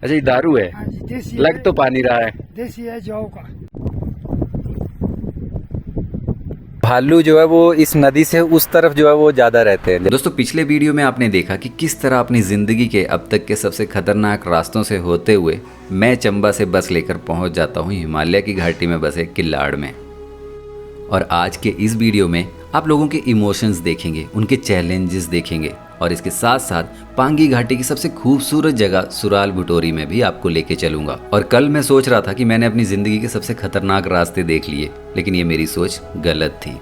अच्छा ये दारू है? हाँ जी, देसी लग है, तो पानी रहा है। देसी है जौ का। भालू जो है वो इस नदी से उस तरफ जो है वो ज़्यादा रहते हैं। दोस्तों पिछले वीडियो में आपने देखा कि किस तरह अपनी ज़िंदगी के अब तक के सबसे खतरनाक रास्तों से होते हुए मैं चंबा से बस लेकर पहुंच जाता हूं हिमालय की घाटी में बसे किल्लाड़ में। और आज के इस वीडियो में आप लोगों के इमोशंस देखेंगे, उनके चैलेंजेस देखेंगे और इसके साथ साथ पांगी घाटी की सबसे खूबसूरत जगह सुराल भटोरी में भी आपको लेके चलूंगा। और कल मैं सोच रहा था कि मैंने अपनी ज़िंदगी के सबसे खतरनाक रास्ते देख लिए, लेकिन ये मेरी सोच गलत थी।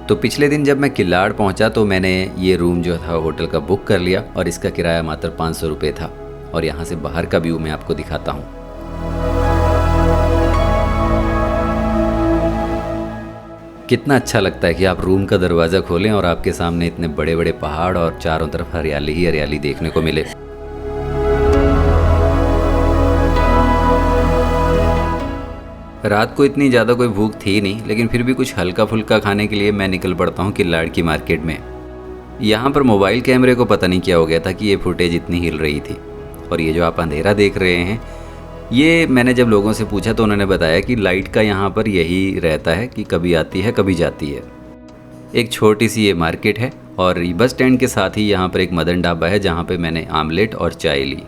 तो पिछले दिन जब मैं किल्लाड़ पहुंचा तो मैंने ये रूम जो था होटल का बुक कर लिया और इसका किराया मात्र 500 रुपये था। और यहाँ से बाहर का व्यू मैं आपको दिखाता हूँ। कितना अच्छा लगता है कि आप रूम का दरवाज़ा खोलें और आपके सामने इतने बड़े बड़े पहाड़ और चारों तरफ हरियाली ही हरियाली देखने को मिले। रात को इतनी ज़्यादा कोई भूख थी नहीं, लेकिन फिर भी कुछ हल्का फुल्का खाने के लिए मैं निकल पड़ता हूँ किल्लाड़ की मार्केट में। यहाँ पर मोबाइल कैमरे को पता नहीं क्या हो गया था कि ये फुटेज इतनी हिल रही थी। और ये जो आप अंधेरा देख रहे हैं, ये मैंने जब लोगों से पूछा तो उन्होंने बताया कि लाइट का यहाँ पर यही रहता है कि कभी आती है कभी जाती है। एक छोटी सी ये मार्केट है और बस स्टैंड के साथ ही यहाँ पर एक मदन ढाबा है जहाँ पे मैंने आमलेट और चाय ली।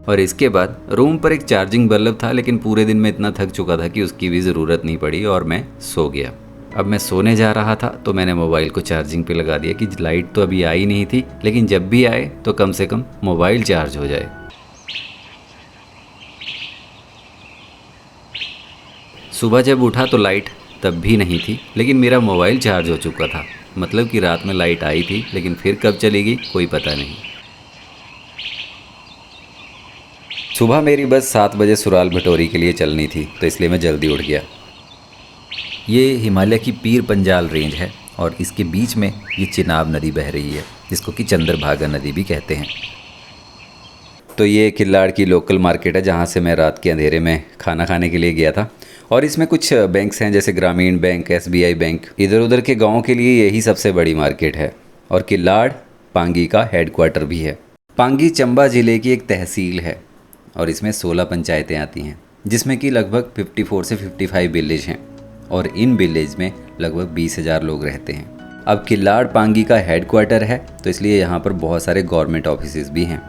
और इसके बाद रूम पर एक चार्जिंग बल्ब था, लेकिन पूरे दिन में इतना थक चुका था कि उसकी भी ज़रूरत नहीं पड़ी और मैं सो गया। अब मैं सोने जा रहा था तो मैंने मोबाइल को चार्जिंग पे लगा दिया कि लाइट तो अभी आई नहीं थी, लेकिन जब भी आए तो कम से कम मोबाइल चार्ज हो जाए। सुबह जब उठा तो लाइट तब भी नहीं थी, लेकिन मेरा मोबाइल चार्ज हो चुका था। मतलब कि रात में लाइट आई थी, लेकिन फिर कब चलेगी कोई पता नहीं। सुबह मेरी बस 7 बजे सुराल भटोरी के लिए चलनी थी, तो इसलिए मैं जल्दी उठ गया। ये हिमालय की पीर पंजाल रेंज है और इसके बीच में ये चिनाब नदी बह रही है, जिसको कि चंद्रभागा नदी भी कहते हैं। तो ये किल्लाड़ की लोकल मार्केट है जहाँ से मैं रात के अंधेरे में खाना खाने के लिए गया था। और इसमें कुछ बैंक्स हैं जैसे ग्रामीण बैंक, SBI बैंक। इधर उधर के गाँव के लिए यही सबसे बड़ी मार्केट है। और किल्लाड़ पांगी का हेडक्वार्टर भी है। पांगी चंबा ज़िले की एक तहसील है और इसमें 16 पंचायतें आती हैं, जिसमें कि लगभग 54 से 55 विलेज हैं और इन विलेज में लगभग 20,000 लोग रहते हैं। अब किल्लाड़ पांगी का हेडक्वार्टर है तो इसलिए यहाँ पर बहुत सारे गवर्नमेंट ऑफिसेज भी हैं।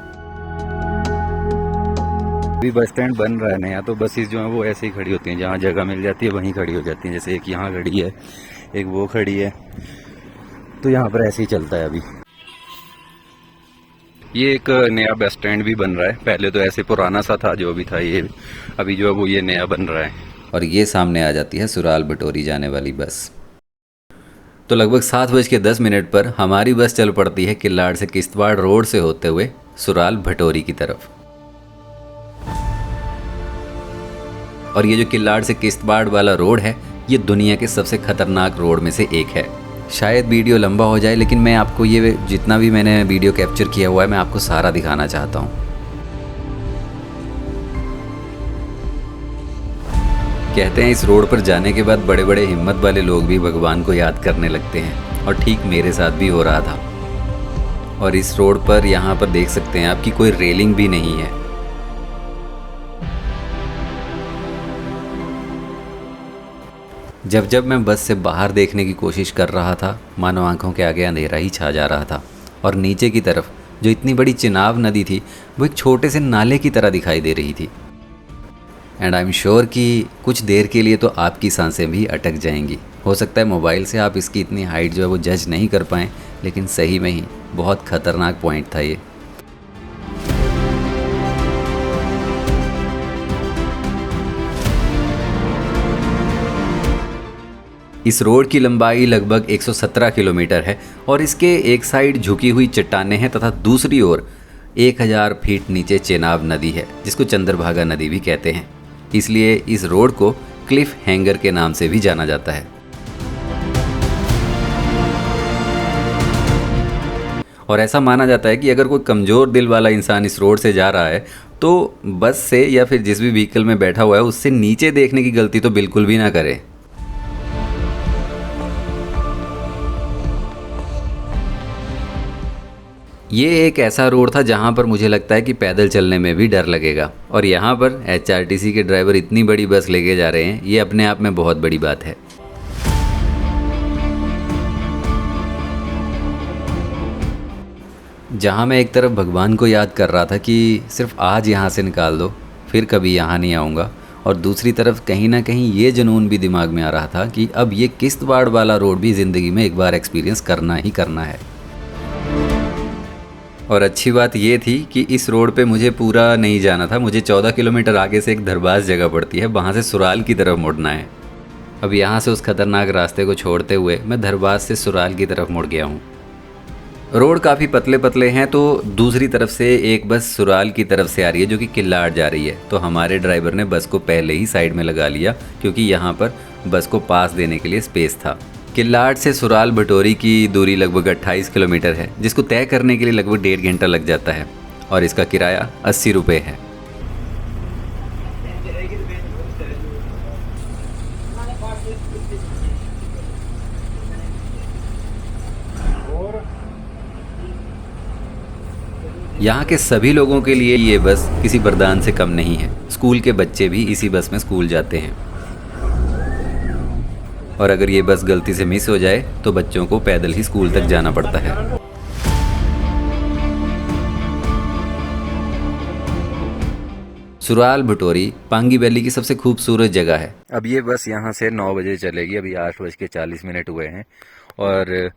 अभी बस स्टैंड बन रहा है नया, तो बसेस जो हैं वो ऐसे ही खड़ी होती हैं, जहाँ जगह मिल जाती है वहीं खड़ी हो जाती हैं। जैसे एक यहाँ खड़ी है, एक वो खड़ी है, तो यहाँ पर ऐसे ही चलता है। अभी ये एक नया बस स्टैंड भी बन रहा है। पहले तो ऐसे पुराना सा था जो भी था, ये अभी जो है वो ये नया बन रहा है। और ये सामने आ जाती है सुराल भटोरी जाने वाली बस। तो लगभग 7:10 पर हमारी बस चल पड़ती है किल्लाड़ से किश्तवाड़ रोड से होते हुए सुराल भटोरी की तरफ। और ये जो किल्लाड़ से किश्तवाड़ वाला रोड है, ये दुनिया के सबसे खतरनाक रोड में से एक है। शायद वीडियो लंबा हो जाए, लेकिन मैं आपको ये जितना भी मैंने वीडियो कैप्चर किया हुआ है मैं आपको सारा दिखाना चाहता हूँ। कहते हैं इस रोड पर जाने के बाद बड़े बड़े हिम्मत वाले लोग भी भगवान को याद करने लगते हैं, और ठीक मेरे साथ भी हो रहा था। और इस रोड पर यहाँ पर देख सकते हैं आप कि कोई रेलिंग भी नहीं है। जब जब मैं बस से बाहर देखने की कोशिश कर रहा था, मानो आंखों के आगे अंधेरा ही छा जा रहा था। और नीचे की तरफ जो इतनी बड़ी चिनाब नदी थी वो एक छोटे से नाले की तरह दिखाई दे रही थी। एंड आई एम श्योर कि कुछ देर के लिए तो आपकी सांसें भी अटक जाएंगी। हो सकता है मोबाइल से आप इसकी इतनी हाइट जो है वो जज नहीं कर पाएँ, लेकिन सही में ही बहुत ख़तरनाक पॉइंट था ये। इस रोड की लंबाई लगभग 117 किलोमीटर है और इसके एक साइड झुकी हुई चट्टानें हैं तथा दूसरी ओर 1000 फीट नीचे चेनाब नदी है, जिसको चंद्रभागा नदी भी कहते हैं। इसलिए इस रोड को क्लिफ हैंगर के नाम से भी जाना जाता है। और ऐसा माना जाता है कि अगर कोई कमज़ोर दिल वाला इंसान इस रोड से जा रहा है तो बस से या फिर जिस भी व्हीकल में बैठा हुआ है उससे नीचे देखने की गलती तो बिल्कुल भी ना करे। ये एक ऐसा रोड था जहाँ पर मुझे लगता है कि पैदल चलने में भी डर लगेगा, और यहाँ पर HRTC के ड्राइवर इतनी बड़ी बस लेके जा रहे हैं, ये अपने आप में बहुत बड़ी बात है। जहाँ मैं एक तरफ भगवान को याद कर रहा था कि सिर्फ आज यहाँ से निकाल दो, फिर कभी यहाँ नहीं आऊँगा, और दूसरी तरफ कहीं ना कहीं ये जुनून भी दिमाग में आ रहा था कि अब ये किश्तवाड़ वाला रोड भी ज़िंदगी में एक बार एक्सपीरियंस करना ही करना है। और अच्छी बात ये थी कि इस रोड पे मुझे पूरा नहीं जाना था, मुझे 14 किलोमीटर आगे से एक धरबास जगह पड़ती है, वहाँ से सुराल की तरफ मुड़ना है। अब यहाँ से उस खतरनाक रास्ते को छोड़ते हुए मैं धरबास से सुराल की तरफ मुड़ गया हूँ। रोड काफ़ी पतले पतले हैं, तो दूसरी तरफ से एक बस सुराल की तरफ से आ रही है जो कि किल्लाड़ जा रही है। तो हमारे ड्राइवर ने बस को पहले ही साइड में लगा लिया क्योंकि यहाँ पर बस को पास देने के लिए स्पेस था। किल्लाड़ से सुराल भटोरी की दूरी लगभग 28 किलोमीटर है, जिसको तय करने के लिए लगभग 1.5 घंटा लग जाता है, और इसका किराया 80 रुपये है। यहाँ के सभी लोगों के लिए ये बस किसी वरदान से कम नहीं है। स्कूल के बच्चे भी इसी बस में स्कूल जाते हैं, और अगर ये बस गलती से मिस हो जाए तो बच्चों को पैदल ही स्कूल तक जाना पड़ता है। सुराल भटोरी पांगी वैली की सबसे खूबसूरत जगह है। अब ये बस यहाँ से 9 बजे चलेगी, अभी 8:40 हुए हैं और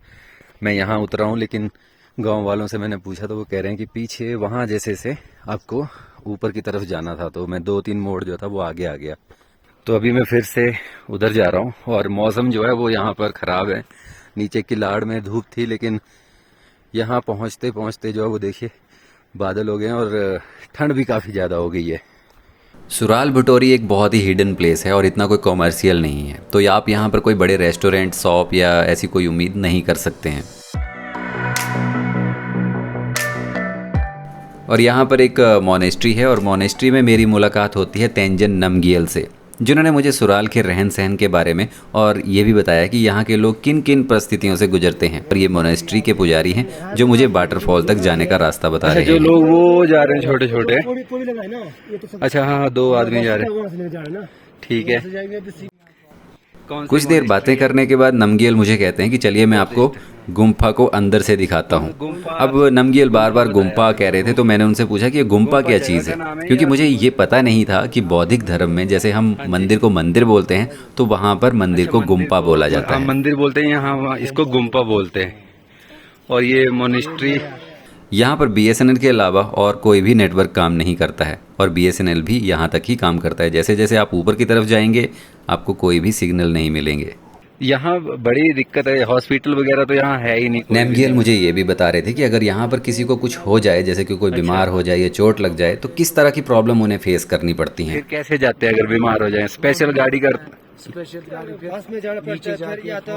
मैं यहाँ उतरा हूँ, लेकिन गांव वालों से मैंने पूछा तो वो कह रहे हैं कि पीछे वहाँ जैसे से आपको ऊपर की तरफ जाना था, तो मैं 2-3 मोड़ जो था वो आगे आ गया। तो अभी मैं फिर से उधर जा रहा हूँ, और मौसम जो है वो यहाँ पर ख़राब है। नीचे किलाड़ में धूप थी, लेकिन यहाँ पहुँचते पहुँचते जो है वो देखिए बादल हो गए हैं और ठंड भी काफ़ी ज़्यादा हो गई है। सुराल भटोरी एक बहुत ही हिडन प्लेस है और इतना कोई कॉमर्शियल नहीं है, तो आप यहाँ पर कोई बड़े रेस्टोरेंट, शॉप या ऐसी कोई उम्मीद नहीं कर सकते हैं। और यहाँ पर एक मोनेस्ट्री है, और मोनेस्ट्री में मेरी मुलाकात होती है तेंजिन नामग्येल से, जिन्होंने मुझे सुराल के रहन सहन के बारे में और ये भी बताया कि यहाँ के लोग किन किन परिस्थितियों से गुजरते हैं। और ये मोनेस्ट्री के पुजारी हैं जो मुझे वाटरफॉल तक जाने का रास्ता बता रहे हैं। जो लोग वो जा रहे हैं छोटे छोटे, अच्छा हाँ 2 आदमी जा रहे हैं, ठीक है। कुछ देर बातें करने के बाद नामग्येल मुझे कहते हैं कि चलिए मैं आपको गुम्फा को अंदर से दिखाता हूँ। अब नामग्येल बार बार गुम्फा कह रहे थे, तो मैंने उनसे पूछा कि ये गुम्फा क्या चीज़ है, क्योंकि मुझे ये पता नहीं था कि बौद्धिक धर्म में जैसे हम मंदिर को मंदिर बोलते हैं तो वहाँ पर मंदिर को गुम्फा बोला जाता है। मंदिर बोलते हैं, यहाँ इसको गुम्फा बोलते हैं। और ये मोनेस्ट्री, यहाँ पर BSNL के अलावा और कोई भी नेटवर्क काम नहीं करता है, और BSNL भी यहाँ तक ही काम करता है। जैसे जैसे आप ऊपर की तरफ जाएंगे आपको कोई भी सिग्नल नहीं मिलेंगे। यहाँ बड़ी दिक्कत है, हॉस्पिटल वगैरह तो यहाँ है ही नहीं। नामग्येल मुझे ये भी बता रहे थे कि अगर यहाँ पर किसी को कुछ हो जाए, जैसे कि कोई बीमार हो जाए या चोट लग जाए, तो किस तरह की प्रॉब्लम उन्हें फेस करनी पड़ती है। फिर कैसे जाते हैं अगर बीमार हो जाए? स्पेशल गाड़ी कर, बस में जाना पड़ता है, फिर या तो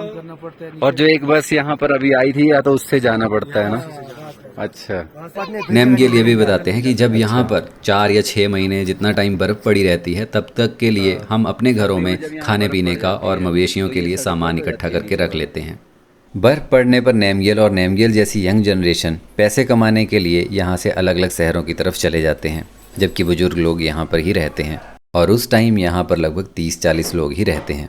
और जो एक बस यहाँ पर अभी आई थी या तो उससे जाना पड़ता है ना। अच्छा, नामग्येल ये भी बताते हैं कि जब यहाँ पर 4 या 6 महीने जितना टाइम बर्फ़ पड़ी रहती है, तब तक के लिए हम अपने घरों में खाने पीने का और मवेशियों के लिए सामान इकट्ठा करके रख लेते हैं। बर्फ़ पड़ने पर नामग्येल और नामग्येल जैसी यंग जनरेशन पैसे कमाने के लिए यहाँ से अलग अलग शहरों की तरफ चले जाते हैं, जबकि बुजुर्ग लोग यहाँ पर ही रहते हैं, और उस टाइम यहाँ पर लगभग 30-40 लोग ही रहते हैं।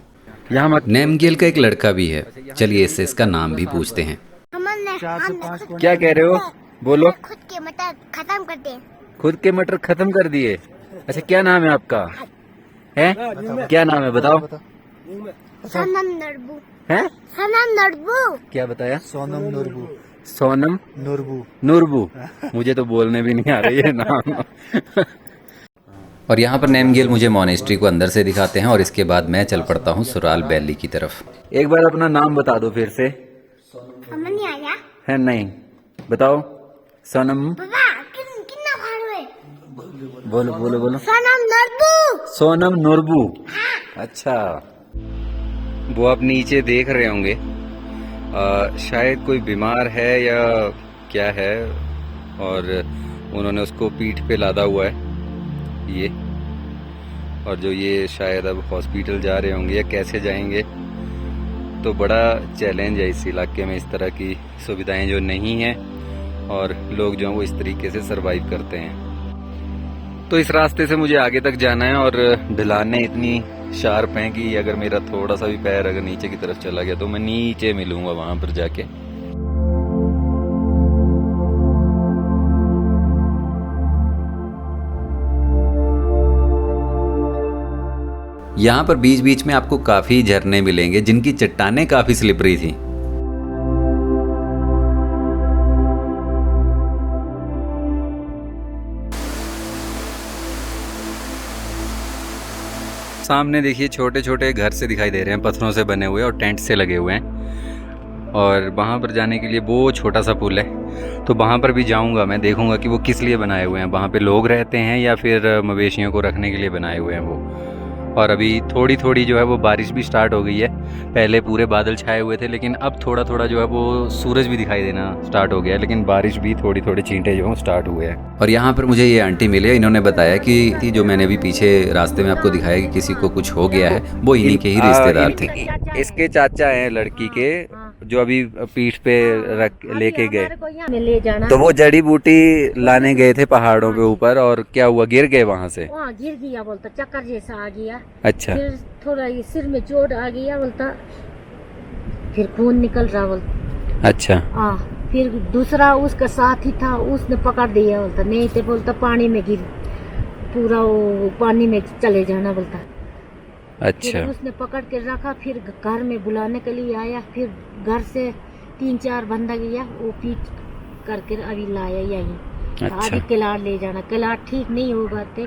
यहाँ नामग्येल का एक लड़का भी है, चलिए इससे इसका नाम भी पूछते हैं। क्या कह रहे हो? बोलो। खुद के मटर खत्म कर दे। खुद के मटर खत्म कर दिए? अच्छा, क्या नाम है आपका? है क्या नाम है बताओ? सोनम नरबू है? सोनम नरबू। क्या बताया? सोनम नूरबू। सोनम नूरबू। नूरबू। मुझे तो बोलने भी नहीं आ रही है नाम। और यहाँ पर नामग्येल मुझे मोनेस्ट्री को अंदर से दिखाते हैं, और इसके बाद मैं चल पड़ता हूँ सुराल वैली की तरफ। एक बार अपना नाम बता दो फिर से। समझ नहीं आया? है नहीं, बताओ। सोनम। पापा कितना भार हुए? बोलो बोलो बोलो। सोनम नरबू। सोनम नूरबू। अच्छा, वो आप नीचे देख रहे होंगे, शायद कोई बीमार है या क्या है, और उन्होंने उसको पीठ पे लादा हुआ है ये, और जो ये शायद अब हॉस्पिटल जा रहे होंगे या कैसे जाएंगे। तो बड़ा चैलेंज है इस इलाके में, इस तरह की सुविधाएं जो नहीं हैं, और लोग जो हैं वो इस तरीके से सरवाइव करते हैं। तो इस रास्ते से मुझे आगे तक जाना है और ढलानें इतनी शार्प हैं कि अगर मेरा थोड़ा सा भी पैर अगर नीचे की तरफ चला गया तो मैं नीचे मिलूंगा वहां पर जाके। यहाँ पर बीच बीच में आपको काफ़ी झरने मिलेंगे जिनकी चट्टानें काफ़ी स्लिपरी थी। सामने देखिए छोटे छोटे घर से दिखाई दे रहे हैं, पत्थरों से बने हुए और टेंट से लगे हुए हैं। और वहाँ पर जाने के लिए वो छोटा सा पुल है, तो वहाँ पर भी जाऊँगा मैं, देखूँगा कि वो किस लिए बनाए हुए हैं, वहाँ पे लोग रहते हैं या फिर मवेशियों को रखने के लिए बनाए हुए हैं वो। और अभी थोड़ी थोड़ी जो है वो बारिश भी स्टार्ट हो गई है। पहले पूरे बादल छाए हुए थे लेकिन अब थोड़ा थोड़ा जो है वो सूरज भी दिखाई देना स्टार्ट हो गया है, लेकिन बारिश भी थोड़ी थोड़ी छींटे जो है स्टार्ट हुए हैं। और यहाँ पर मुझे ये आंटी मिले, इन्होंने बताया कि जो मैंने भी पीछे रास्ते में आपको दिखाया कि किसी को कुछ हो गया है, वो इन्हीं के ही रिश्तेदार थे। इसके चाचा हैं लड़की के, जो अभी पीठ पे रख लेके गए, ले जाना तो वो जड़ी बूटी लाने गए थे पहाड़ों पे ऊपर, और क्या हुआ, गिर गए वहाँ से? वहाँ गिर गया बोलता, चक्कर जैसा आ गया। अच्छा। फिर थोड़ा ये सिर में चोट आ गया बोलता, फिर खून निकल रहा बोलता। अच्छा। फिर दूसरा उसका साथी था, उसने पकड़ दिया बोलता, नहीं तो बोलता पानी में गिर, पूरा वो पानी में चले जाना बोलता। अच्छा। फिर उसने पकड़ के रखा, फिर घर में बुलाने के लिए आया, फिर घर से 3-4 बंदा गया, वो पीट करके अभी लाया यही। अच्छा। अभी किलाड़ ले जाना, किलाड़ ठीक नहीं होगा तो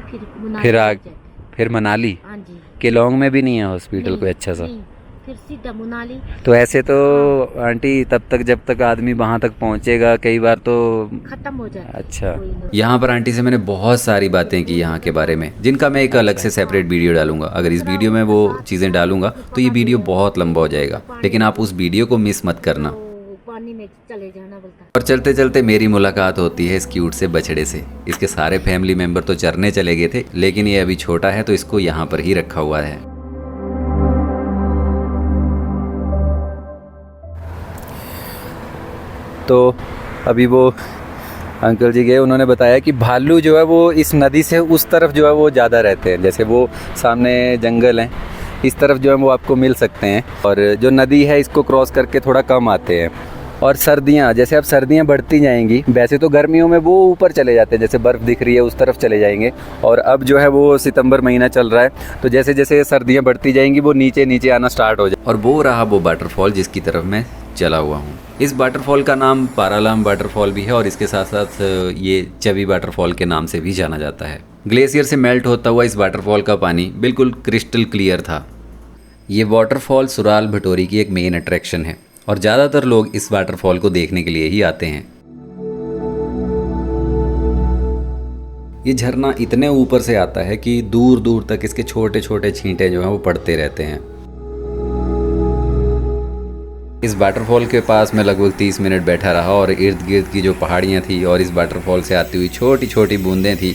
फिर मनाली। हाँ जी। केलोंग में भी नहीं है हॉस्पिटल कोई अच्छा सा? फिर सीधा मनाली। तो ऐसे तो आंटी तब तक जब तक आदमी वहां तक पहुंचेगा कई बार तो खत्म हो जाए। अच्छा। यहाँ पर आंटी से मैंने बहुत सारी बातें की यहाँ के बारे में, जिनका मैं एक अलग से सेपरेट वीडियो डालूंगा। अगर इस वीडियो में वो चीज़ें डालूंगा तो ये वीडियो बहुत लंबा हो जाएगा, लेकिन आप उस वीडियो को मिस मत करना। पानी में चले जाना बोलता। और चलते चलते मेरी मुलाकात होती है इस क्यूट से बछड़े से। इसके सारे फैमिली मेंबर तो चरने चले गए थे, लेकिन ये अभी छोटा है तो इसको यहाँ पर ही रखा हुआ है। तो अभी वो अंकल जी गए, उन्होंने बताया कि भालू जो है वो इस नदी से उस तरफ जो है वो ज़्यादा रहते हैं, जैसे वो सामने जंगल हैं, इस तरफ जो है वो आपको मिल सकते हैं, और जो नदी है इसको क्रॉस करके थोड़ा कम आते हैं। और सर्दियाँ, जैसे अब सर्दियाँ बढ़ती जाएंगी, वैसे तो गर्मियों में वो ऊपर चले जाते हैं, जैसे बर्फ़ दिख रही है उस तरफ चले जाएंगे, और अब जो है वो सितंबर महीना चल रहा है, तो जैसे जैसे सर्दियाँ बढ़ती जाएंगी वो नीचे नीचे आना स्टार्ट हो जाए। और वो रहा वो वाटरफॉल जिसकी तरफ मैं चला हुआ हूँ। इस वाटरफॉल का नाम पारालाम वाटरफॉल भी है, और इसके साथ साथ ये चवी वाटरफॉल के नाम से भी जाना जाता है। ग्लेशियर से मेल्ट होता हुआ इस वाटरफॉल का पानी बिल्कुल क्रिस्टल क्लियर था। ये वाटरफॉल सुराल भटोरी की एक मेन अट्रैक्शन है, और ज़्यादातर लोग इस वाटरफॉल को देखने के लिए ही आते हैं। ये झरना इतने ऊपर से आता है कि दूर दूर तक इसके छोटे छोटे छींटे जो हैं वो पड़ते रहते हैं। इस वाटरफॉल के पास मैं लगभग 30 मिनट बैठा रहा, और इर्द गिर्द की जो पहाड़ियाँ थी और इस वाटरफॉल से आती हुई छोटी छोटी बूंदें थी,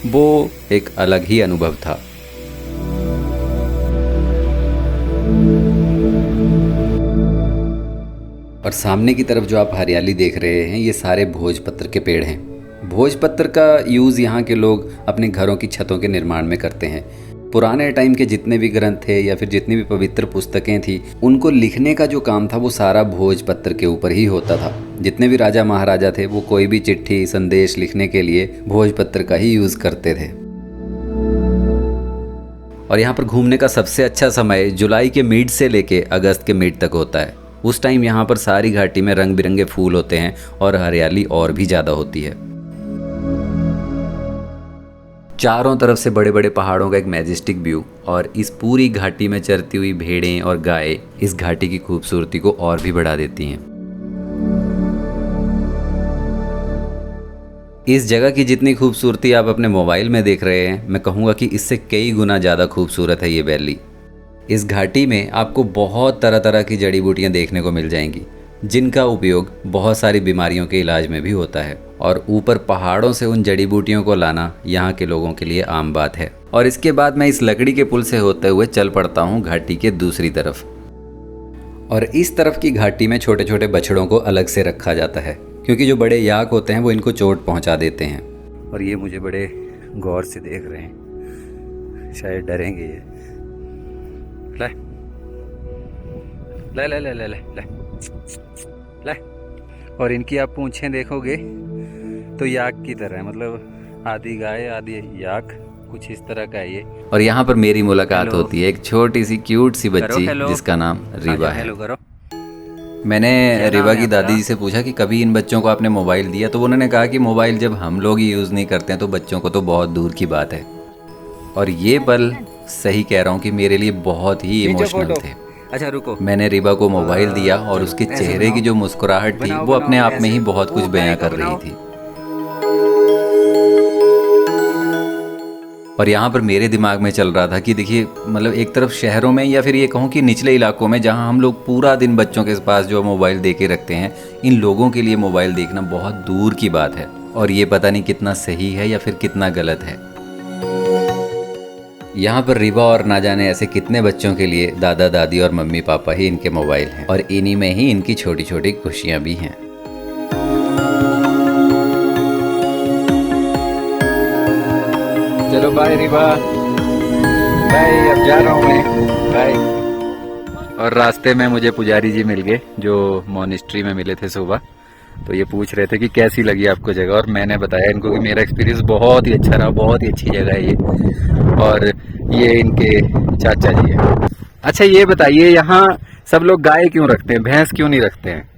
वो एक अलग ही अनुभव था। और सामने की तरफ जो आप हरियाली देख रहे हैं, ये सारे भोजपत्र के पेड़ हैं। भोजपत्र का यूज़ यहाँ के लोग अपने घरों की छतों के निर्माण में करते हैं। पुराने टाइम के जितने भी ग्रंथ थे या फिर जितनी भी पवित्र पुस्तकें थी, उनको लिखने का जो काम था वो सारा भोजपत्र के ऊपर ही होता था। जितने भी राजा महाराजा थे वो कोई भी चिट्ठी संदेश लिखने के लिए भोजपत्र का ही यूज़ करते थे। और यहाँ पर घूमने का सबसे अच्छा समय जुलाई के मिड से लेके अगस्त के मिड तक होता है। उस टाइम यहाँ पर सारी घाटी में रंग बिरंगे फूल होते हैं और हरियाली और भी ज़्यादा होती है। चारों तरफ से बड़े बड़े पहाड़ों का एक मैजेस्टिक व्यू, और इस पूरी घाटी में चरती हुई भेड़ें और गायें इस घाटी की खूबसूरती को और भी बढ़ा देती हैं। इस जगह की जितनी खूबसूरती आप अपने मोबाइल में देख रहे हैं, मैं कहूँगा कि इससे कई गुना ज़्यादा खूबसूरत है ये वैली। इस घाटी में आपको बहुत तरह तरह की जड़ी बूटियाँ देखने को मिल जाएंगी, जिनका उपयोग बहुत सारी बीमारियों के इलाज में भी होता है। और ऊपर पहाड़ों से उन जड़ी बूटियों को लाना यहाँ के लोगों के लिए आम बात है। और इसके बाद मैं इस लकड़ी के पुल से होते हुए चल पड़ता हूँ घाटी के दूसरी तरफ। और इस तरफ की घाटी में छोटे छोटे बछड़ों को अलग से रखा जाता है, क्योंकि जो बड़े याक होते हैं वो इनको चोट पहुंचा देते हैं। और ये मुझे बड़े गौर से देख रहे हैं, शायद डरेंगे ये। ले ले ले ले ले ले ले ले। और इनकी आप पूंछें देखोगे तो याक की तरह है, मतलब आधी गाय आधी याक, कुछ इस तरह का है ये। और यहाँ पर मेरी मुलाकात होती है एक छोटी सी क्यूट सी बच्ची जिसका नाम रीवा है। हेलो करो। मैंने रीवा की दादी जी से पूछा कि कभी इन बच्चों को आपने मोबाइल दिया, तो उन्होंने कहा कि मोबाइल जब हम लोग ही यूज़ नहीं करते हैं तो बच्चों को तो बहुत दूर की बात है। और ये पल सही कह रहा हूँ कि मेरे लिए बहुत ही इमोशनल थे। अच्छा रुको। मैंने रीवा को मोबाइल दिया और उसके चेहरे की जो मुस्कुराहट थी वो अपने आप में ही बहुत कुछ बयां कर रही थी। और यहाँ पर मेरे दिमाग में चल रहा था कि देखिए, मतलब एक तरफ शहरों में या फिर ये कहूँ कि निचले इलाकों में जहाँ हम लोग पूरा दिन बच्चों के पास जो मोबाइल दे के रखते हैं, इन लोगों के लिए मोबाइल देखना बहुत दूर की बात है। और ये पता नहीं कितना सही है या फिर कितना गलत है। यहाँ पर रीवा और ना जाने ऐसे कितने बच्चों के लिए दादा दादी और मम्मी पापा ही इनके मोबाइल हैं, और इन्हीं में ही इनकी छोटी छोटी खुशियाँ भी हैं। चलो बाय रीवा, बाय, अब जा रहा हूँ मैं, बाय। और रास्ते में मुझे पुजारी जी मिल गए जो मॉनेस्ट्री में मिले थे सुबह। तो ये पूछ रहे थे कि कैसी लगी आपको जगह, और मैंने बताया इनको कि मेरा एक्सपीरियंस बहुत ही अच्छा रहा, बहुत ही अच्छी जगह है ये। और ये इनके चाचा जी हैं। अच्छा ये बताइए, यहाँ सब लोग गाय क्यों रखते हैं, भैंस क्यों नहीं रखते हैं?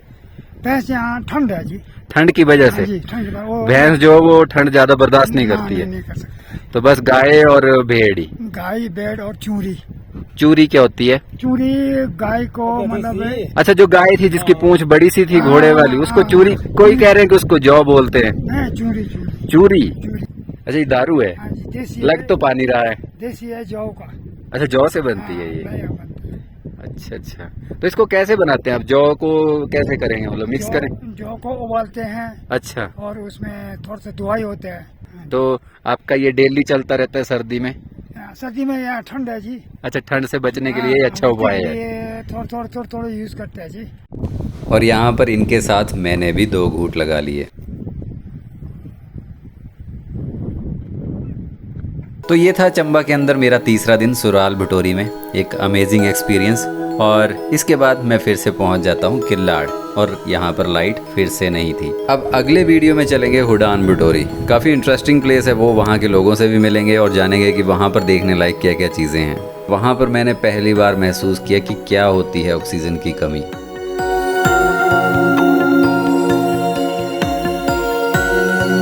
भैंस यहाँ ठंड है जी। ठंड की वजह से? जी, ठंड का वो भैंस जो वो ठंड ज्यादा बर्दाश्त नहीं करती है, नहीं कर सकते। तो बस गाय और भेड़ ही। गाय, भेड़ और चूरी। चूरी क्या होती है? चूरी गाय को मतलब अच्छा, जो गाय थी जिसकी पूंछ बड़ी सी थी घोड़े वाली, उसको चूरी, कोई कह रहे हैं कि उसको जौ बोलते हैं। चूरी चूरी चूरी? चूरी। अच्छा ये दारू है? हाँ जी, देसी लग तो पानी रहा है। देसी है जौ का। अच्छा जौ से बनती है ये? नया बनता है। अच्छा अच्छा, तो इसको कैसे बनाते हैं आप? जौ को कैसे करेंगे, मतलब मिक्स करें? जौ को उबालते हैं। अच्छा, और उसमें थोड़ा सा दवाई होता है। तो आपका ये डेली चलता रहता है सर्दी में? सर्दी में यहाँ ठंड है जी। अच्छा, ठंड से बचने के लिए अच्छा उपाय है। ये थोड़ा यूज करते हैं जी। और यहाँ पर इनके साथ मैंने भी 2 घूंट लगा लिए। तो ये था चंबा के अंदर मेरा तीसरा दिन सुराल भटोरी में, एक अमेजिंग एक्सपीरियंस। और इसके बाद मैं फिर से पहुंच जाता हूं किल्लाड़, और यहाँ पर लाइट फिर से नहीं थी। अब अगले वीडियो में चलेंगे हुडान भटोरी। काफ़ी इंटरेस्टिंग प्लेस है वो, वहाँ के लोगों से भी मिलेंगे और जानेंगे कि वहाँ पर देखने लायक क्या क्या चीज़ें हैं। वहाँ पर मैंने पहली बार महसूस किया कि क्या होती है ऑक्सीजन की कमी।